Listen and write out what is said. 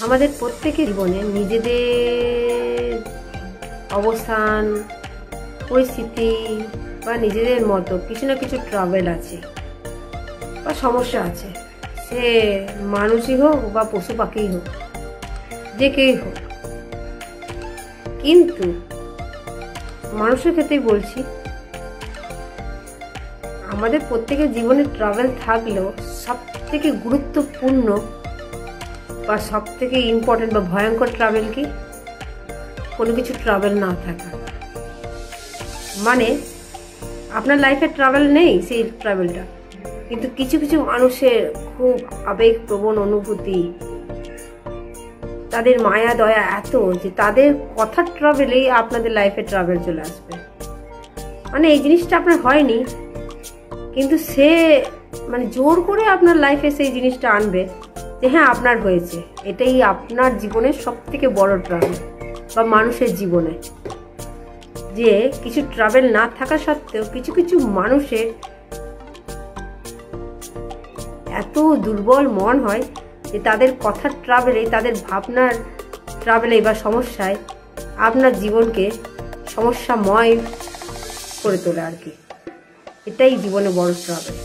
আমাদের প্রত্যেকের জীবনে নিজেদের অবস্থান, পরিস্থিতি বা নিজেদের মতো কিছু না কিছু ট্রাভেল আছে বা সমস্যা আছে। সে মানুষই হোক বা পশু পাখিই হোক, যে কেউই হোক। কিন্তু মানুষের ক্ষেত্রেই বলছি, আমাদের প্রত্যেকের জীবনে ট্রাভেল থাকলেও সব থেকে গুরুত্বপূর্ণ বা সব থেকে ইম্পর্টেন্ট বা ভয়ঙ্কর ট্রাভেল কি? কোনো কিছু ট্রাভেল না থাকা। মানে আপনার লাইফে ট্রাভেল নেই, সেই ট্রাভেলটা, কিন্তু কিছু কিছু মানুষের খুব আবেগপ্রবণ অনুভূতি, তাদের মায়া দয়া এত যে তাদের কথার ট্রাভেলেই আপনাদের লাইফে ট্রাভেল চলে আসবে। মানে এই জিনিসটা আপনার হয়নি, কিন্তু সে মানে জোর করে আপনার লাইফে সেই জিনিসটা আনবে যে হ্যাঁ আপনার হয়েছে। এটাই আপনার জীবনের সব থেকে বড় ট্রাভেল বা মানুষের জীবনে, যে কিছু ট্রাভেল না থাকা সত্ত্বেও কিছু কিছু মানুষের এত দুর্বল মন হয় যে তাদের কথার ট্রাভেলে, তাদের ভাবনার ট্রাভেলে বা সমস্যায় আপনার জীবনকে সমস্যাময় করে তোলে আর কি। এটাই জীবনে বড় ট্রাভেল।